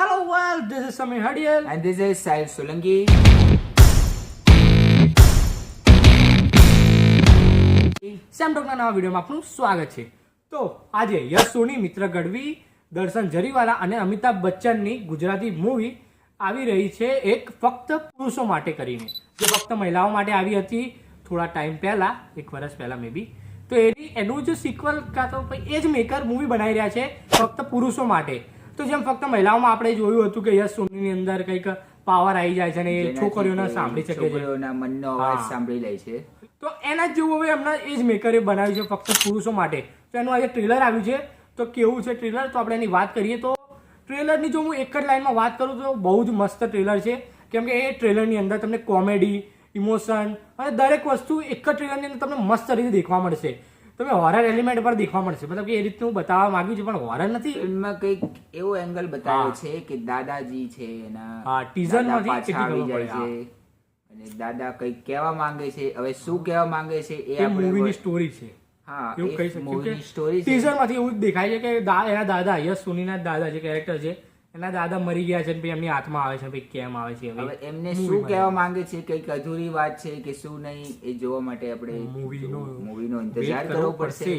Hello world, this is Samir Hadiel. And this is Sahil Solanki. Sam ટોકના નવા વિડીયોમાં આપનું સ્વાગત છે. તો આજે યશ સોની, મિત્ર ગઢવી, દર્શન જરીવાલા અને અમિતાભ બચ્ચનની ગુજરાતી મૂવી આવી રહી છે, એક ફક્ત પુરુષો માટે કરીને, જે ફક્ત મહિલાઓ માટે આવી હતી થોડા ટાઈમ પહેલા, 1 વર્ષ પહેલા મે બી. તો એનું જે સિક્વલ કાં તો એ જ મેકર મૂવી બનાવી રહ્યા છે ફક્ત પુરુષો માટે. તો જેમ ફક્ત મહિલાઓમાં આપણે જોયું હતું કે યશ સોનીની અંદર કંઈક પાવર આવી જાય છે અને એ છોકરીઓને સાંભળી શકે છે, છોકરીઓના મનનો અવાજ સાંભળી લે છે. તો એના જેવું હવે હમણાં એ જ મેકરે બનાવ્યું છે ફક્ત પુરુષો માટે. તો એનું આજે ટ્રેલર આવ્યું છે. તો કેવું છે ટ્રેલર, તો આપણે એની વાત કરીએ. તો ટ્રેલરની જો હું એક જ લાઈનમાં વાત કરું તો બહુ જ મસ્ત ટ્રેલર છે, કેમ કે એ ટ્રેલરની અંદર તમને કોમેડી, ઇમોશન અને દરેક વસ્તુ એક જ ટ્રેલરની અંદર તમને મસ્ત રીતે દેખવા મળશે. તમે હોરર એલિમેન્ટ પર દેખવા મળશે, મતલબ કે એ રીતનું બતાવવા માંગ્યું છે, પણ હોરર નથી. એમાં કંઈક એવો એંગલ બતાવ્યો છે કે દાદાજી છે એના ટીઝરમાંથી પાછા આવી જાય છે અને દાદા કંઈક કહેવા માંગે છે. હવે શું કહેવા માંગે છે એ મૂવીની સ્ટોરી છે. હા, એવું કહી મૂવીની શકીએ. સ્ટોરી છે. ટીઝરમાંથી એવું જ દેખાય છે કે એના દાદા, યશ સોનીના દાદા જે કેરેક્ટર છે, એના દાદા મરી ગયા છે, એમની આત્મા આવે છે, ભાઈ કેમ આવે છે, હવે એમને શું કહેવા માંગે છે, કંઈક અધૂરી વાત છે કે શું નહીં, એ જોવા માટે આપણે મૂવીનો ઇંતજાર કરવો પડશે.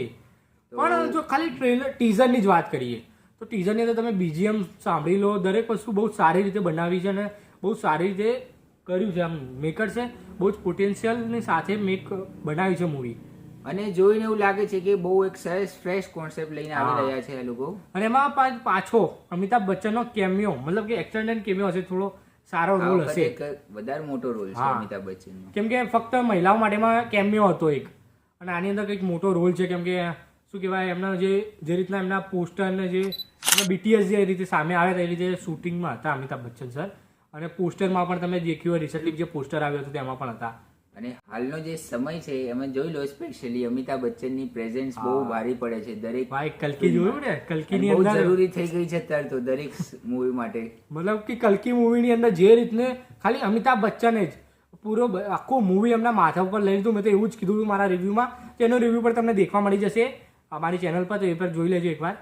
પણ જો ખાલી ટ્રેલર ટીઝરની જ વાત કરીએ તો ટીઝરની અંદર તમે બીજીએમ સાંભળી લો, દરેક વસ્તુ બહુ સારી રીતે બનાવી છે અને બહુ સારી રીતે કર્યું છે. આમ મેકર છે, બહુ જ પોટેન્શિયલની સાથે બનાવી છે મૂવી. અને જોઈને એવું લાગે છે કે બહુ એક સરસ ફ્રેશ કોન્સેપ્ટ લઈને આવી રહ્યા છે આ લોકો. અને એમાં પાછો અમિતાભ બચ્ચનનો કેમિયો, મતલબ કે એક્સટેન્ડેડ કેમિયો હશે, થોડો સારો રોલ હશે, વધારે મોટો રોલ છે અમિતાભ બચ્ચનનો, કેમ કે ફક્ત મહિલાઓ માટેમાં કેમિયો હતો એક, અને આની અંદર કંઈક મોટો રોલ છે, કેમ કે શું કહેવાય, એમના જે રીતના એમના પોસ્ટરને જે બીટીએસ જે રીતે સામે આવ્યા હતા એ રીતે શૂટિંગમાં હતા અમિતાભ બચ્ચન સર. અને પોસ્ટરમાં પણ તમે દેખ્યું હોય, રિસેન્ટલી જે પોસ્ટર આવ્યું હતું તેમાં પણ હતા. અને હાલનો જે સમય છે એમાં જોઈ લો, સ્પેશિયલી અમિતાભ બચ્ચનની પ્રેઝન્સ બહુ ભારી પડે છે દરેક. ભાઈ કલ્કી જોયું ને, કલ્કીની બહુ અંદર જરૂરી થઈ ગઈ છે અત્યારે તો દરેક મૂવી માટે. મતલબ કે કલ્કી મૂવીની અંદર જે રીતને ખાલી અમિતાભ બચ્ચને જ પૂરો આખું મૂવી એમના માથા ઉપર લઈ લીધું. મેં તો એવું જ કીધું હતું મારા રિવ્યૂમાં, તેનો રિવ્યૂ પર તમને દેખવા મળી જશે અમારી ચેનલ પર, તો એ પર જોઈ લેજો એકવાર.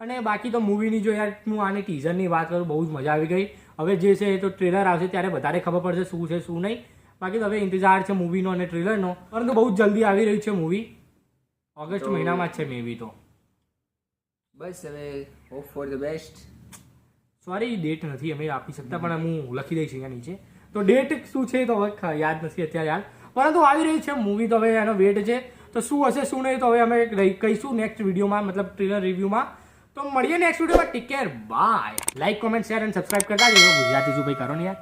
અને બાકી તો મૂવીની જો યાર હું આની ટીઝરની વાત કરું, બહુ જ મજા આવી ગઈ. હવે જે છે એ તો ટ્રેલર આવશે ત્યારે વધારે ખબર પડશે શું છે શું નહીં. બાકી તો હવે ઇંતજાર છે મૂવીનો અને ટ્રેલરનો, પરંતુ બહુ જલ્દી આવી રહી છે મૂવી, ઓગસ્ટ મહિનામાં જ છે મે બી. તો બસ હવે hope for the best. Sorry date નથી અમે આપી શકતા, પણ હું લખી દઈશ અહીંયા નીચે. તો ડેટ શું છે તો હવે યાદ નથી અત્યારે યાદ, પરંતુ આવી રહી છે મૂવી. તો હવે એનો વેટ છે, તો શું હશે શું નહીં તો હવે અમે કહીશું નેક્સ્ટ વિડીયોમાં, મતલબ ટ્રેલર રિવ્યૂમાં. તો મળીએ નેક્સ્ટ વિડીયોમાં. Take care, bye. Like, comment, share અને સબસ્ક્રાઇબ કરતા જજો. ગુજરાતી શું ભાઈ કરો ને યાર.